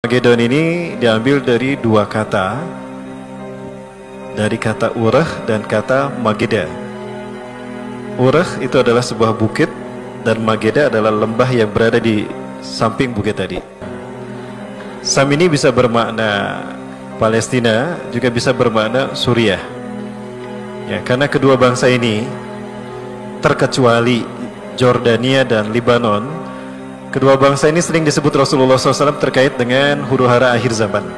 Armageddon ini diambil dari dua kata, dari kata urah dan kata mageda. Urah itu adalah sebuah bukit dan mageda adalah lembah yang berada di samping bukit tadi. Sam ini bisa bermakna Palestina, juga bisa bermakna Suriah. Ya, karena kedua bangsa ini, terkecuali Jordania dan Lebanon, kedua bangsa ini sering disebut Rasulullah SAW terkait dengan huru-hara akhir zaman.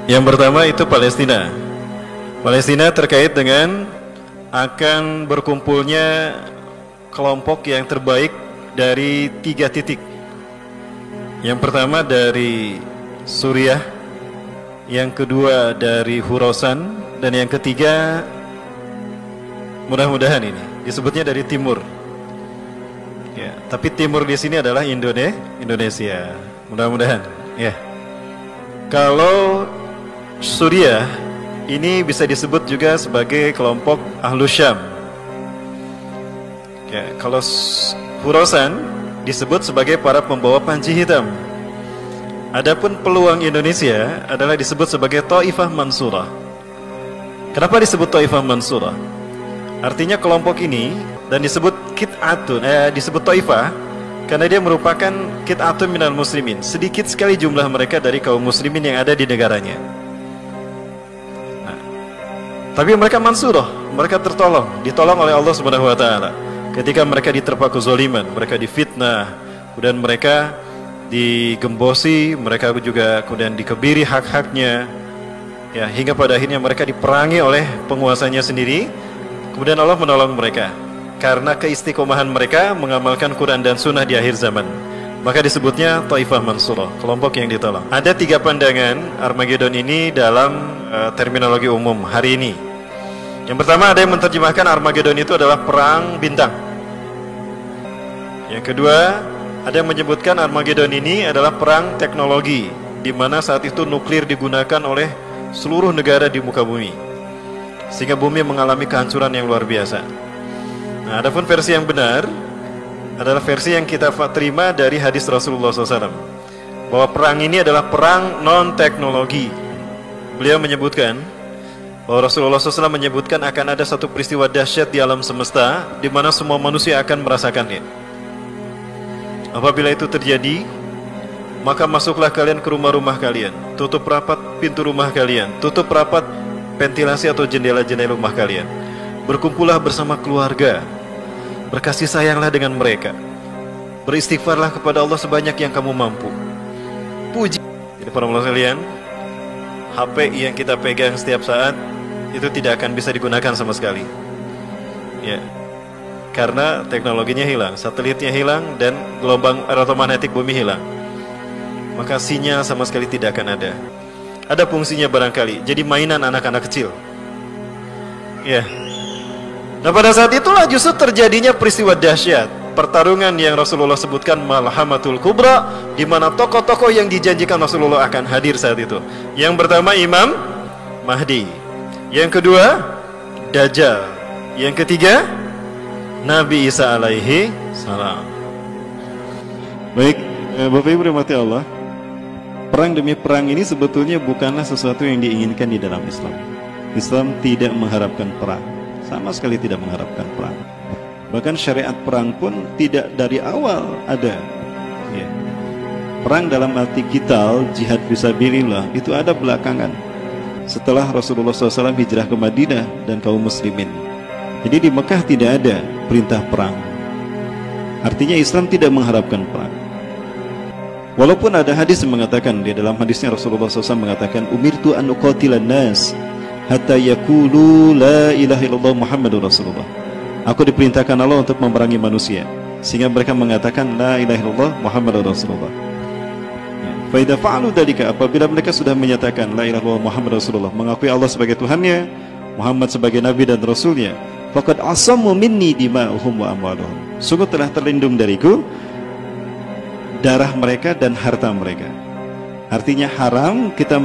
Yang pertama itu Palestina. Palestina terkait dengan akan berkumpulnya kelompok yang terbaik dari 3 titik. Yang pertama dari Suriah, yang kedua dari Khurasan, dan yang ketiga mudah-mudahan ini disebutnya dari timur. Ya, tapi timur di sini adalah Indonesia. Mudah-mudahan, ya. Kalau Suriah ini bisa disebut juga sebagai kelompok Ahlus Syam. Ya, kalau Khurasan disebut sebagai para pembawa panci hitam. Adapun peluang Indonesia adalah disebut sebagai Taifah Mansurah. Kenapa disebut Taifah Mansurah? Artinya kelompok ini, dan disebut Kit'atun, disebut Taifah karena dia merupakan Kit'atun minal muslimin, sedikit sekali jumlah mereka dari kaum muslimin yang ada di negaranya. Nah, tapi mereka mansurah, mereka ditolong oleh Allah Subhanahu wa taala. Ketika mereka diterpa kezaliman, mereka difitnah, kemudian mereka digembosi, mereka juga kemudian dikebiri hak-haknya, ya, hingga pada akhirnya mereka diperangi oleh penguasanya sendiri. Kemudian Allah menolong mereka karena keistiqomahan mereka mengamalkan Quran dan Sunnah di akhir zaman. Maka disebutnya Taifah Mansurah, kelompok yang ditolong. Ada 3 pandangan Armageddon ini dalam terminologi umum hari ini. Yang pertama, ada yang menerjemahkan Armageddon itu adalah perang bintang. Yang kedua, ada yang menyebutkan Armageddon ini adalah perang teknologi, di mana saat itu nuklir digunakan oleh seluruh negara di muka bumi, sehingga bumi mengalami kehancuran yang luar biasa. Nah, adapun versi yang benar adalah versi yang kita terima dari hadis Rasulullah SAW, bahwa perang ini adalah perang non-teknologi. Beliau menyebutkan bahwa Rasulullah SAW menyebutkan akan ada satu peristiwa dahsyat di alam semesta, di mana semua manusia akan merasakannya. Apabila itu terjadi, maka masuklah kalian ke rumah-rumah kalian, tutup rapat pintu rumah kalian, tutup rapat ventilasi atau jendela-jendela rumah kalian, berkumpullah bersama keluarga, berkasih sayanglah dengan mereka, beristighfarlah kepada Allah sebanyak yang kamu mampu. Puji. Jadi para muslim sekalian, HP yang kita pegang setiap saat itu tidak akan bisa digunakan sama sekali, ya, karena teknologinya hilang, satelitnya hilang, dan gelombang elektromagnetik bumi hilang. Maka sinyal sama sekali tidak akan ada. Ada fungsinya barangkali jadi mainan anak-anak kecil, ya. Nah, pada saat itulah justru terjadinya peristiwa dahsyat, pertarungan yang Rasulullah sebutkan Malhamatul Kubra, di mana tokoh-tokoh yang dijanjikan Rasulullah akan hadir saat itu. Yang pertama Imam Mahdi, yang kedua Dajjal, yang ketiga Nabi Isa alaihi salam. Baik, Bapak Ibu rahmati Allah, perang demi perang ini sebetulnya bukanlah sesuatu yang diinginkan di dalam Islam. Islam tidak mengharapkan perang, sama sekali tidak mengharapkan perang. Bahkan syariat perang pun tidak dari awal ada, ya. Perang dalam arti qital, jihad fisabilillah, itu ada belakangan setelah Rasulullah SAW hijrah ke Madinah dan kaum muslimin. Jadi di Mekah tidak ada perintah perang. Artinya Islam tidak mengharapkan perang. Walaupun ada hadis yang mengatakan, di dalam hadisnya Rasulullah SAW mengatakan, umirtu an uqatilan nas hatta yaqulu la ilaha illallah Muhammadur Rasulullah. Aku diperintahkan Allah untuk memerangi manusia sehingga mereka mengatakan la ilaha illallah Muhammadur Rasulullah. Fa idza fa'alu dzalika, apabila mereka sudah menyatakan la ilaha illallah Muhammadur Rasulullah, mengakui Allah sebagai Tuhannya, Muhammad sebagai nabi dan rasulnya, faqad asamu minni dima'uhum wa amwaluhum, sungguh telah terlindung dariku darah mereka dan harta mereka. Artinya haram kita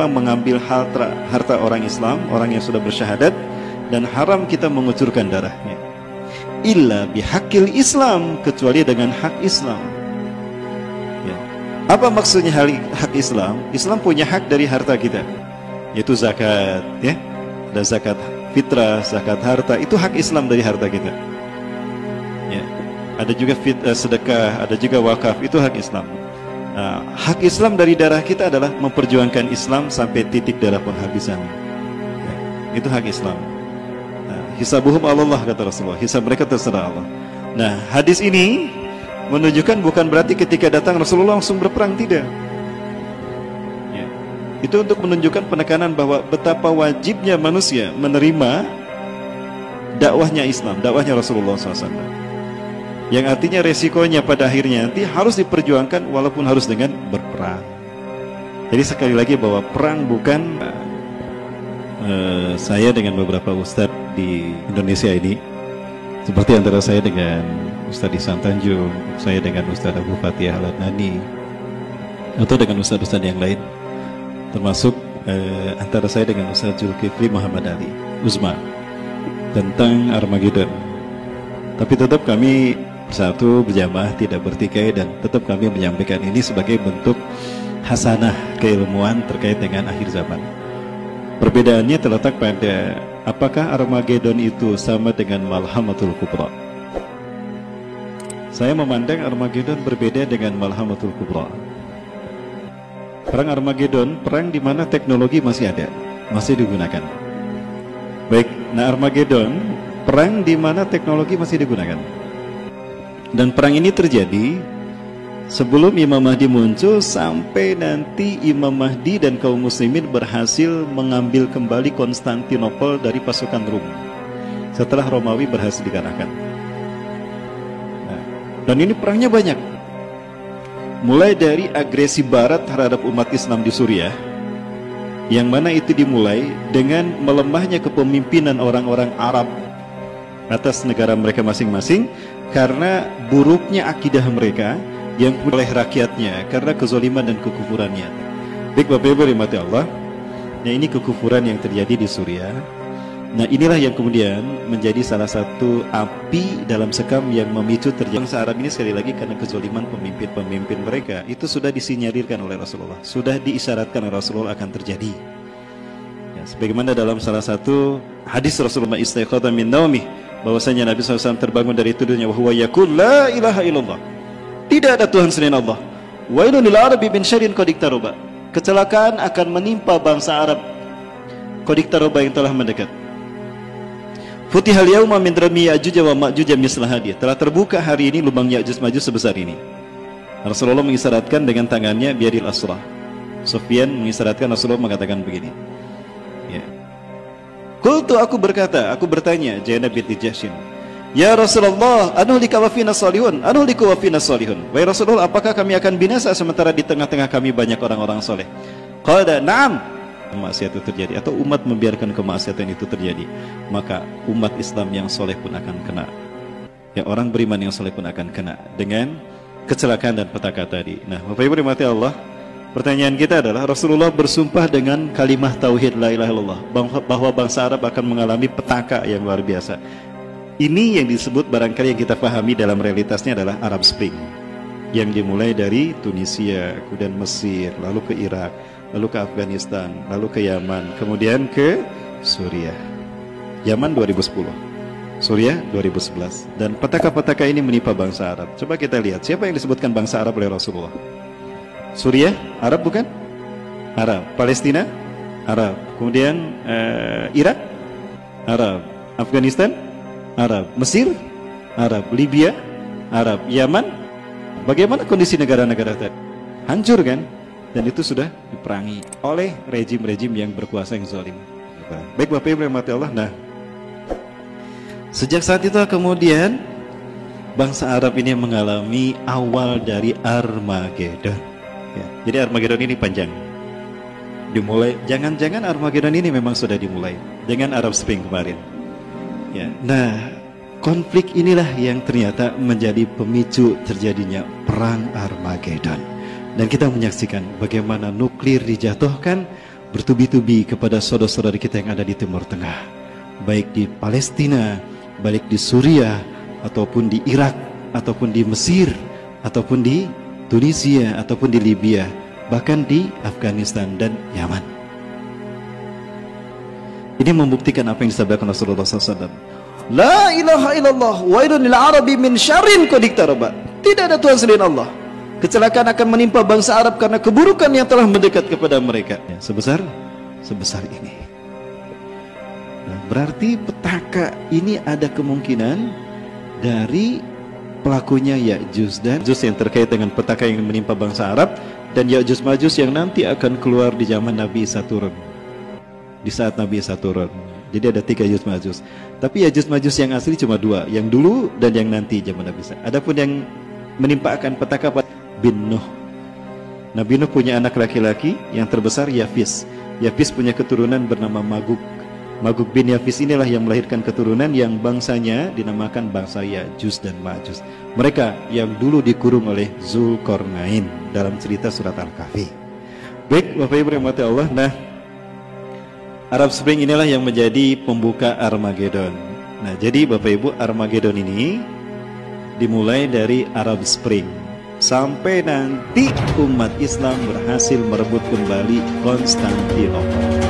mengambil harta orang Islam, orang yang sudah bersyahadat, dan haram kita mengucurkan darahnya. Illa bihaqil Islam, kecuali dengan hak Islam. Ya. Apa maksudnya hak Islam? Islam punya hak dari harta kita, yaitu zakat, ya. Ada zakat fitrah, zakat harta, itu hak Islam dari harta kita. Ya. Ada juga sedekah, ada juga wakaf, itu hak Islam. Nah, hak Islam dari darah kita adalah memperjuangkan Islam sampai titik darah penghabisan. Ya. Itu hak Islam. Nah, hisabuhum Allah, kata Rasulullah, hisab mereka terserah Allah. Nah, hadis ini menunjukkan bukan berarti ketika datang Rasulullah langsung berperang, tidak. Ya. Itu untuk menunjukkan penekanan bahwa betapa wajibnya manusia menerima dakwahnya Islam, dakwahnya Rasulullah SAW. Yang artinya resikonya pada akhirnya nanti harus diperjuangkan walaupun harus dengan berperang. Jadi sekali lagi bahwa perang bukan saya dengan beberapa ustadz di Indonesia ini, seperti antara saya dengan Ustadz Ihsan Tanjung, saya dengan Ustadz Abu Fatih Al-Adnani, atau dengan ustadz-ustadz yang lain, termasuk antara saya dengan Ustadz Zulkifli Muhammad Ali Uzma, tentang Armageddon. Tapi tetap kami bersatu, berjamaah, tidak bertikai, dan tetap kami menyampaikan ini sebagai bentuk hasanah keilmuan terkait dengan akhir zaman. Perbedaannya terletak pada apakah Armageddon itu sama dengan Malhamatul Kubra. Saya memandang Armageddon berbeda dengan Malhamatul Kubra. Perang Armageddon, perang di mana teknologi masih ada, masih digunakan. Baik, nah Armageddon, perang di mana teknologi masih digunakan. Dan perang ini terjadi sebelum Imam Mahdi muncul, sampai nanti Imam Mahdi dan kaum muslimin berhasil mengambil kembali Konstantinopel dari pasukan Rum setelah Romawi berhasil dikalahkan. Nah, dan ini perangnya banyak, mulai dari agresi Barat terhadap umat Islam di Suriah, yang mana itu dimulai dengan melemahnya kepemimpinan orang-orang Arab atas negara mereka masing-masing karena buruknya akidah mereka yang oleh rakyatnya karena kezaliman dan kekufurannya. Baik Bapak Ibu rahmati Allah, nah ini kekufuran yang terjadi di Suriah. Nah inilah yang kemudian menjadi salah satu api dalam sekam yang memicu terjadi bangsa Arab ini, sekali lagi karena kezaliman pemimpin-pemimpin mereka. Itu sudah disinyalirkan oleh Rasulullah, sudah diisyaratkan oleh Rasulullah akan terjadi. Ya, sebagaimana dalam salah satu hadis Rasulullah istiqadha min naumih, bahwasanya Nabi SAW terbangun dari tidurnya, wa huwa yaqul la ilaha illallah, tidak ada Tuhan selain Allah, wailun lil arabi min syarrin qad iqtaraba, kecelakaan akan menimpa bangsa Arab qad iqtaraba yang telah mendekat. Futihal yauma min rami Ya'juj wa Ma'juj mislah hadiyah, telah terbuka hari ini lubang Ya'juj Ma'juj sebesar ini. Rasulullah mengisyaratkan dengan tangannya biadil asrah. Sufyan mengisyaratkan, Rasulullah mengatakan begini, ya. Qultu, aku berkata, aku bertanya Zainab binti Jahsyin, ya Rasulullah, anuhlika wa fina salihun, anuhliku wa fina salihun. Wahai Rasulullah, apakah kami akan binasa sementara di tengah-tengah kami banyak orang-orang soleh? Qala na'am, kemaksiatan itu terjadi, atau umat membiarkan kemaksiatan itu terjadi, maka umat Islam yang soleh pun akan kena, ya, orang beriman yang soleh pun akan kena dengan kecelakaan dan petaka tadi. Nah Bapak Ibu rahmati Allah, pertanyaan kita adalah, Rasulullah bersumpah dengan kalimah tauhid la ilaha illallah bahwa bangsa Arab akan mengalami petaka yang luar biasa. Ini yang disebut barangkali yang kita pahami dalam realitasnya adalah Arab Spring, yang dimulai dari Tunisia, kemudian Mesir, lalu ke Irak, lalu ke Afghanistan, lalu ke Yaman, kemudian ke Suriah. Yaman 2010, Suriah 2011, dan petaka-petaka ini menimpa bangsa Arab. Coba kita lihat siapa yang disebutkan bangsa Arab oleh Rasulullah. Suriah Arab bukan? Arab. Palestina Arab. Kemudian Irak Arab. Afghanistan Arab. Mesir Arab. Libya Arab. Yaman. Bagaimana kondisi negara-negara tadi? Hancur kan? Dan itu sudah diperangi oleh rejim-rejim yang berkuasa yang zalim. Baik Bapak Ibu yang rahmati Allah. Nah, sejak saat itu kemudian bangsa Arab ini mengalami awal dari Armageddon. Ya, jadi Armageddon ini panjang. Dimulai, jangan-jangan Armageddon ini memang sudah dimulai dengan Arab Spring kemarin. Ya, nah konflik inilah yang ternyata menjadi pemicu terjadinya perang Armageddon. Dan kita menyaksikan bagaimana nuklir dijatuhkan bertubi-tubi kepada saudara-saudara kita yang ada di Timur Tengah, baik di Palestina, baik di Suriah, ataupun di Irak, ataupun di Mesir, ataupun di Tunisia ataupun di Libya, bahkan di Afghanistan dan Yaman. Ini membuktikan apa yang disabdakan Rasulullah SAW. La ilaha illallah wailun lil arabi min syarrin qad iqtaraba. Tidak ada Tuhan selain Allah. Kecelakaan akan menimpa bangsa Arab karena keburukan yang telah mendekat kepada mereka. Sebesar ini. Nah, berarti petaka ini ada kemungkinan dari pelakunya Ya'juj dan Ma'juj yang terkait dengan petaka yang menimpa bangsa Arab, dan Ya'juj Ma'juj yang nanti akan keluar di zaman Nabi Isa turun. Di saat Nabi Isa turun. Jadi ada 3 Ya'juj Ma'juj. Tapi Ya'juj Ma'juj yang asli cuma 2, yang dulu dan yang nanti zaman Nabi Isa. Adapun yang menimpakan petaka bin Nuh. Nabi Nuh punya anak laki-laki yang terbesar Yafis. Yafis punya keturunan bernama Maguk. Maguk bin Yafis inilah yang melahirkan keturunan yang bangsanya dinamakan bangsa Ya'juj dan Ma'juj. Mereka yang dulu dikurung oleh Zulkarnain dalam cerita surat Al-Kahfi. Baik, Bapak Ibu yang dirahmati Allah. Nah, Arab Spring inilah yang menjadi pembuka Armageddon. Nah, jadi Bapak Ibu, Armageddon ini dimulai dari Arab Spring sampai nanti umat Islam berhasil merebut kembali Konstantinopel.